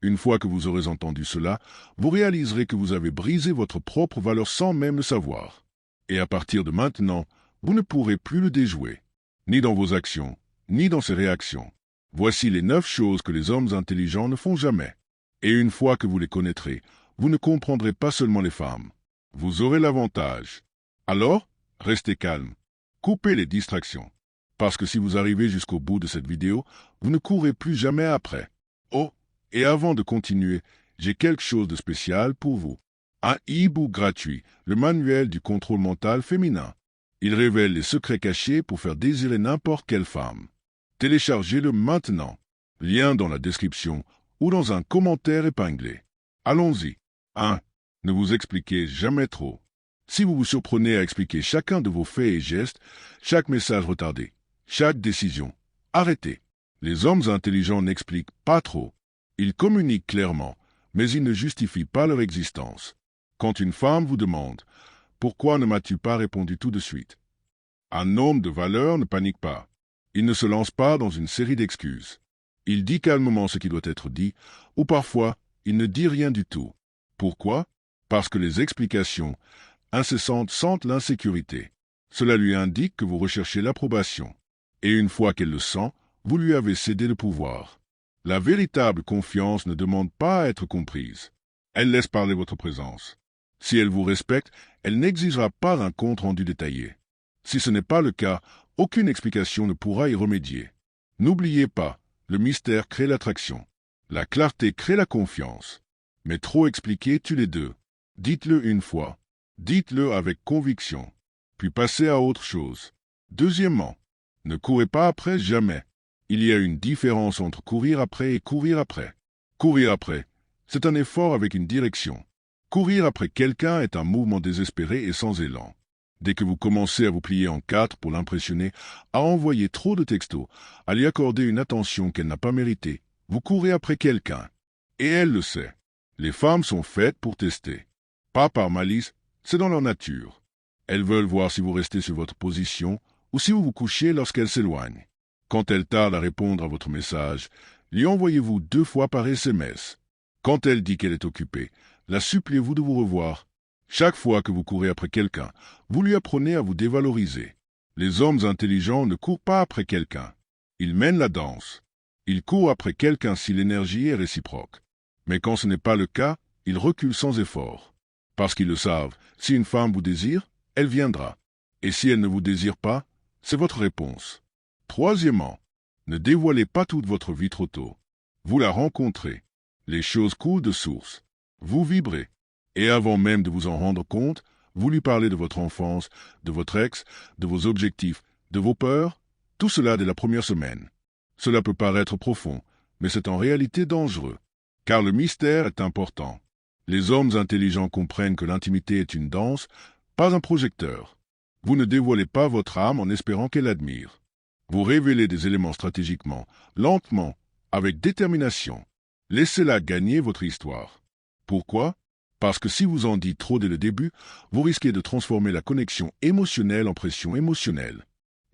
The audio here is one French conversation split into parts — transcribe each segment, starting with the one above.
Une fois que vous aurez entendu cela, vous réaliserez que vous avez brisé votre propre valeur sans même le savoir. Et à partir de maintenant, vous ne pourrez plus le déjouer, ni dans vos actions, ni dans ses réactions. Voici les 9 choses que les hommes intelligents ne font jamais. Et une fois que vous les connaîtrez, vous ne comprendrez pas seulement les femmes. Vous aurez l'avantage. Alors, restez calme. Coupez les distractions. Parce que si vous arrivez jusqu'au bout de cette vidéo, vous ne courrez plus jamais après. Oh, et avant de continuer, j'ai quelque chose de spécial pour vous. Un e-book gratuit, le manuel du contrôle mental féminin. Il révèle les secrets cachés pour faire désirer n'importe quelle femme. Téléchargez-le maintenant. Lien dans la description ou dans un commentaire épinglé. Allons-y. 1. Ne vous expliquez jamais trop. Si vous vous surprenez à expliquer chacun de vos faits et gestes, chaque message retardé, chaque décision, arrêtez. Les hommes intelligents n'expliquent pas trop. Ils communiquent clairement, mais ils ne justifient pas leur existence. Quand une femme vous demande « Pourquoi ne m'as-tu pas répondu tout de suite ?» Un homme de valeur ne panique pas. Il ne se lance pas dans une série d'excuses. Il dit calmement ce qui doit être dit, ou parfois, il ne dit rien du tout. Pourquoi? Parce que les explications incessantes sentent l'insécurité. Cela lui indique que vous recherchez l'approbation. Et une fois qu'elle le sent, vous lui avez cédé le pouvoir. La véritable confiance ne demande pas à être comprise. Elle laisse parler votre présence. Si elle vous respecte, elle n'exigera pas un compte-rendu détaillé. Si ce n'est pas le cas, aucune explication ne pourra y remédier. N'oubliez pas, le mystère crée l'attraction. La clarté crée la confiance. Mais trop expliquer tue les deux. Dites-le une fois. Dites-le avec conviction. Puis passez à autre chose. Deuxièmement, ne courez pas après jamais. Il y a une différence entre courir après et courir après. Courir après, c'est un effort avec une direction. Courir après quelqu'un est un mouvement désespéré et sans élan. Dès que vous commencez à vous plier en 4 pour l'impressionner, à envoyer trop de textos, à lui accorder une attention qu'elle n'a pas méritée, vous courez après quelqu'un. Et elle le sait. Les femmes sont faites pour tester. Pas par malice, c'est dans leur nature. Elles veulent voir si vous restez sur votre position ou si vous vous couchez lorsqu'elles s'éloignent. Quand elle tarde à répondre à votre message, lui envoyez-vous 2 fois par SMS. Quand elle dit qu'elle est occupée, la suppliez-vous de vous revoir. Chaque fois que vous courez après quelqu'un, vous lui apprenez à vous dévaloriser. Les hommes intelligents ne courent pas après quelqu'un. Ils mènent la danse. Ils courent après quelqu'un si l'énergie est réciproque. Mais quand ce n'est pas le cas, ils reculent sans effort. Parce qu'ils le savent, si une femme vous désire, elle viendra. Et si elle ne vous désire pas, c'est votre réponse. Troisièmement, ne dévoilez pas toute votre vie trop tôt. Vous la rencontrez. Les choses coulent de source. Vous vibrez. Et avant même de vous en rendre compte, vous lui parlez de votre enfance, de votre ex, de vos objectifs, de vos peurs, tout cela dès la première semaine. Cela peut paraître profond, mais c'est en réalité dangereux. Car le mystère est important. Les hommes intelligents comprennent que l'intimité est une danse, pas un projecteur. Vous ne dévoilez pas votre âme en espérant qu'elle admire. Vous révélez des éléments stratégiquement, lentement, avec détermination. Laissez-la gagner votre histoire. Pourquoi? Parce que si vous en dites trop dès le début, vous risquez de transformer la connexion émotionnelle en pression émotionnelle.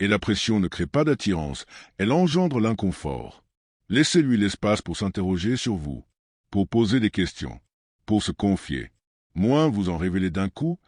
Et la pression ne crée pas d'attirance, elle engendre l'inconfort. Laissez-lui l'espace pour s'interroger sur vous, pour poser des questions, pour se confier. Moins vous en révélez d'un coup,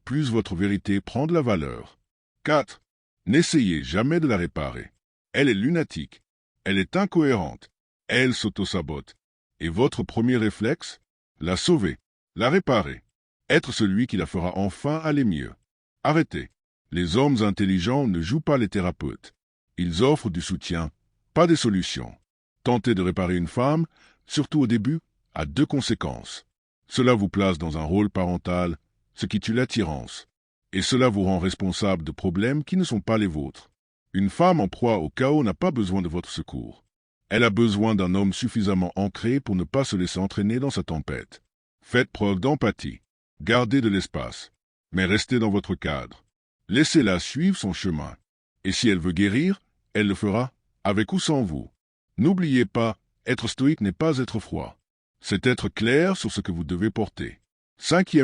plus votre vérité prend de la valeur. 4. N'essayez jamais de la réparer. Elle est lunatique. Elle est incohérente. Elle s'auto-sabote. Et votre premier réflexe? La sauver. La réparer. Être celui qui la fera enfin aller mieux. Arrêtez. Les hommes intelligents ne jouent pas les thérapeutes. Ils offrent du soutien, pas des solutions. Tenter de réparer une femme, surtout au début, a 2 conséquences. Cela vous place dans un rôle parental, ce qui tue l'attirance. Et cela vous rend responsable de problèmes qui ne sont pas les vôtres. Une femme en proie au chaos n'a pas besoin de votre secours. Elle a besoin d'un homme suffisamment ancré pour ne pas se laisser entraîner dans sa tempête. Faites preuve d'empathie. Gardez de l'espace. Mais restez dans votre cadre. Laissez-la suivre son chemin. Et si elle veut guérir, elle le fera, avec ou sans vous. N'oubliez pas, être stoïque n'est pas être froid. C'est être clair sur ce que vous devez porter. 5.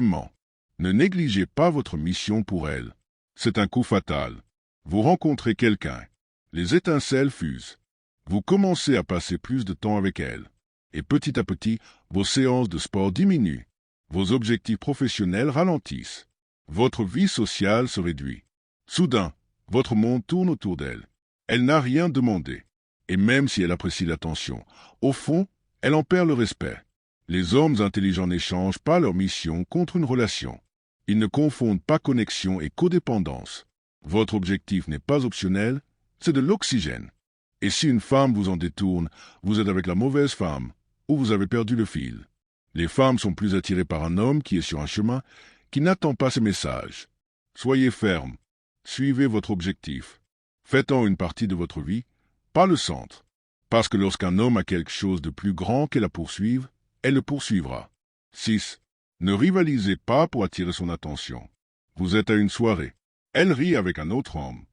Ne négligez pas votre mission pour elle. C'est un coup fatal. Vous rencontrez quelqu'un. Les étincelles fusent. Vous commencez à passer plus de temps avec elle. Et petit à petit, vos séances de sport diminuent. Vos objectifs professionnels ralentissent. Votre vie sociale se réduit. Soudain, votre monde tourne autour d'elle. Elle n'a rien demandé. Et même si elle apprécie l'attention, au fond, elle en perd le respect. Les hommes intelligents n'échangent pas leur mission contre une relation. Ils ne confondent pas connexion et codépendance. Votre objectif n'est pas optionnel, c'est de l'oxygène. Et si une femme vous en détourne, vous êtes avec la mauvaise femme, ou vous avez perdu le fil. Les femmes sont plus attirées par un homme qui est sur un chemin, qui n'attend pas ses messages. Soyez ferme. Suivez votre objectif. Faites-en une partie de votre vie, pas le centre. Parce que lorsqu'un homme a quelque chose de plus grand qu'elle à poursuivre, elle le poursuivra. 6. Ne rivalisez pas pour attirer son attention. Vous êtes à une soirée. Elle rit avec un autre homme.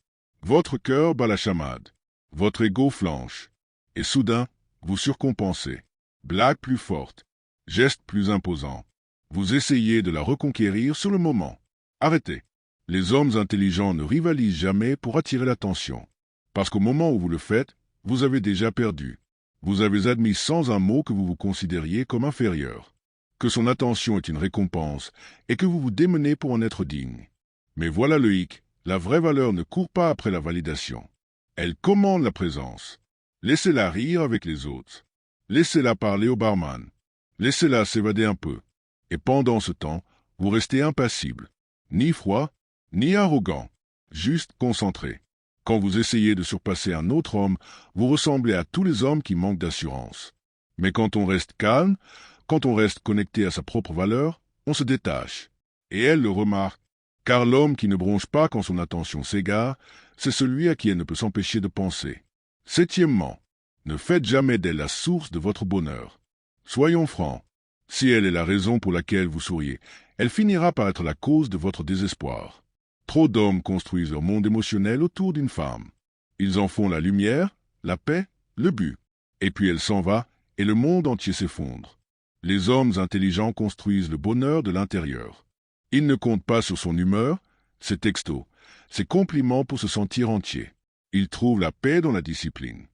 Votre cœur bat la chamade. Votre ego flanche. Et soudain, vous surcompensez. Blague plus forte. Geste plus imposant. Vous essayez de la reconquérir sur le moment. Arrêtez. Les hommes intelligents ne rivalisent jamais pour attirer l'attention. Parce qu'au moment où vous le faites, vous avez déjà perdu. Vous avez admis sans un mot que vous vous considériez comme inférieur. Que son attention est une récompense et que vous vous démenez pour en être digne. Mais voilà le hic, la vraie valeur ne court pas après la validation. Elle commande la présence. Laissez-la rire avec les autres. Laissez-la parler au barman. Laissez-la s'évader un peu. Et pendant ce temps, vous restez impassible. Ni froid, ni arrogant. Juste concentré. Quand vous essayez de surpasser un autre homme, vous ressemblez à tous les hommes qui manquent d'assurance. Mais quand on reste calme, quand on reste connecté à sa propre valeur, on se détache. Et elle le remarque. Car l'homme qui ne bronche pas quand son attention s'égare, c'est celui à qui elle ne peut s'empêcher de penser. 7. Ne faites jamais d'elle la source de votre bonheur. Soyons francs. Si elle est la raison pour laquelle vous souriez, elle finira par être la cause de votre désespoir. Trop d'hommes construisent leur monde émotionnel autour d'une femme. Ils en font la lumière, la paix, le but. Et puis elle s'en va, et le monde entier s'effondre. Les hommes intelligents construisent le bonheur de l'intérieur. Ils ne comptent pas sur son humeur, ses textos, ses compliments pour se sentir entier. Ils trouvent la paix dans la discipline,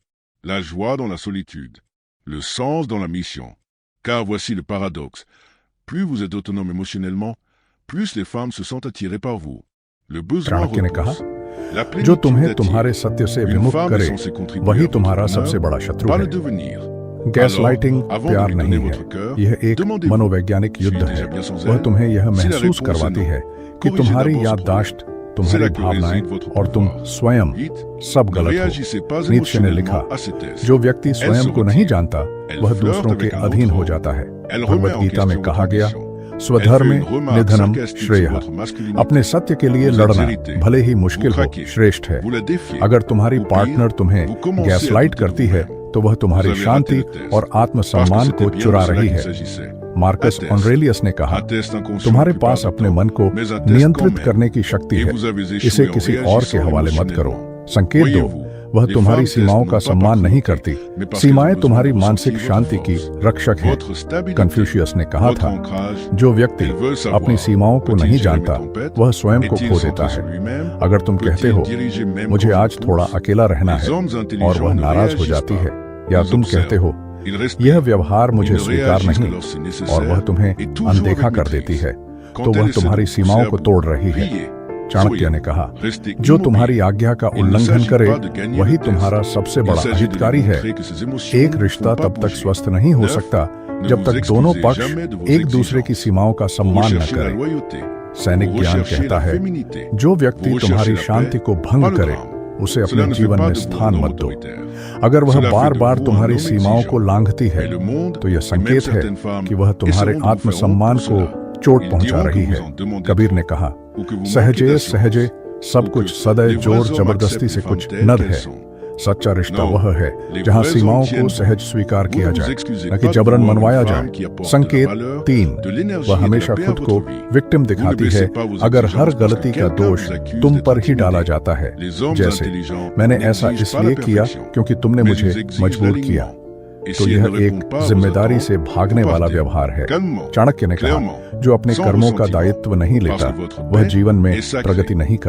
la joie dans la solitude, le sens dans la mission. Car voici le paradoxe. Plus vous êtes autonome émotionnellement, plus les femmes se sentent attirées par vous. Le besoin Chanakya ने कहा, repousse. La जो plénitude तुम्हें attire. तुम्हारे सत्य से Une विमुख femme करे est censée contribuer वही à votre तुम्हारा bonheur, सबसे बड़ा शत्रु pas है। le devenir. Gaslighting Alors, avant प्यार de lui नहीं donner है, votre cœur, यह एक demandez-vous, मनोवैज्ञानिक युद्ध suis-je है। déjà bien sans वह elle? तुम्हें यह Si la महसूस réponse est करवाती non, है कि corrigez तुम्हारी d'abord ce याददाश्त, problème. तुम्हारी C'est là que भावनाएं réside votre और तुम pouvoir. स्वयं Vite, सब ne गलत réagissez हो। pas नीत्शे ने लिखा, émotionnellement à ces tests. जो व्यक्ति Elle स्वयं se को नहीं retire. जानता Elle वह flirte दूसरों के avec un अधीन autre हो homme. जाता है। Elle भगवद remet en गीता में question कहा votre गया, mission. Elle स्वधर्म fait une remarque निधनम sarcastique श्रेय। sur votre masculinité. अपने सत्य के लिए Vous êtes लड़ना irrité. भले ही मुश्किल Vous हो, craquez. श्रेष्ठ है। Vous la défiez. अगर तुम्हारी Ou pire, पार्टनर तुम्हें vous commencez गैसलाइट à douter करती de है vous-même. तो वह तुम्हारी Vous avez शांति raté le test. और Parce que आत्मसम्मान c'était को bien चुरा de cela रही qu'il है। s'agissait. Marcus Un test. ऑनरेलियस ने कहा, Un test inconscient तुम्हारे la plupart पास du अपने temps, मन को mais un test नियंत्रित quand même. करने की शक्ति Et है। vous avez échoué इसे en किसी और के réagissant हवाले मत करो। émotionnellement. संकेत दो, Voyez-vous, वह les तुम्हारी femmes सीमाओं testent का non pas सम्मान par नहीं cruauté, करती। mais parce सीमाएं qu'elles ont तुम्हारी besoin de मानसिक ressentir शांति votre की force, रक्षक हैं। votre stabilité, कन्फ्यूशियस ने कहा votre था, ancrage. जो व्यक्ति Elles veulent savoir, अपनी सीमाओं को peut-il नहीं gérer जानता mes tempêtes? वह स्वयं को Est-il खो centré देता sur है। lui-même? अगर तुम कहते Peut-il हो diriger même मुझे quand आज il थोड़ा pousse? अकेला रहना Les है hommes और intelligents वह ne नाराज हो réagissent जाती pas. है, या Ils तुम observent. कहते हो Ils respirent. यह व्यवहार Ils मुझे ne स्वीकार réagissent नहीं que lorsque c'est और वह nécessaire तुम्हें et toujours अनदेखा avec कर देती maîtrise. है, Quand तो elle वह essaie de तुम्हारी pousser सीमाओं à को bout, तोड़ रही है। priez, चाणक्य soyez, ने कहा, restez जो immobile. तुम्हारी आज्ञा का Il ne उल्लंघन s'agit करे pas de gagner वही le test. तुम्हारा सबसे Il बड़ा s'agit de lui अहितकारी है। montrer que ses émotions एक ne रिश्ता font pas तब तक bouger. स्वस्थ नहीं हो 9. सकता Ne जब vous तक दोनों excusez पक्ष jamais de vos एक दूसरे की exigences. सीमाओं का Vous सम्मान न recherchez la करें। loyauté. सैनिक Vous ज्ञान recherchez कहता la है, féminité. जो व्यक्ति Vous तुम्हारी recherchez la शांति paix, को pas भंग le करे drame. उसे Cela अपने ne fait जीवन pas में de vous un स्थान homme मत दो। autoritaire. अगर वह Cela fait बार de बार vous un तुम्हारी homme सीमाओं exigeant. को लांघती है Et le monde, तो यह et même संकेत है certaines femmes, कि वह तुम्हारे essaieront de vous faire आत्मसम्मान honte को pour cela. चोट Ils पहुंचा diront रही que है। vous en demandez कबीर trop, ने कहा, ou que vous सहजे manquez सहजे d'assurance, सब ou कुछ que सदैव les जोर vrais hommes जबरदस्ती acceptent से les कुछ femmes नद telles है। qu'elles sont. सच्चा रिश्ता Non, वह है les जहाँ vrais सीमाओं hommes को tiennent सहज स्वीकार Vous किया ne vous जाए, excusez न कि pas de जबरन voir une मनवाया femme जाए। qui apporte de la संकेत valeur, 3, de l'énergie वह et de हमेशा la paix à खुद को votre vie. Victim Vous ne दिखाती baissez है pas vos अगर exigences हर parce que गलती का quelqu'un दोष vous accuse तुम d'être पर ही intimidé. डाला जाता है। Les hommes जैसे intelligents मैंने ऐसा n'exigent pas इसलिए la किया perfection, क्योंकि तुमने mais मुझे ils exigent मजबूर किया। l'alignement. Et तो si elle यह ne répond एक pas à vos जिम्मेदारी attentes, से भागने vous वाला partez. व्यवहार है। Calmement, चाणक्य ने कहा, clairement, जो अपने sans कर्मों का ressentiment, दायित्व नहीं parce लेता que votre वह paix जीवन में est sacrée. प्रगति नहीं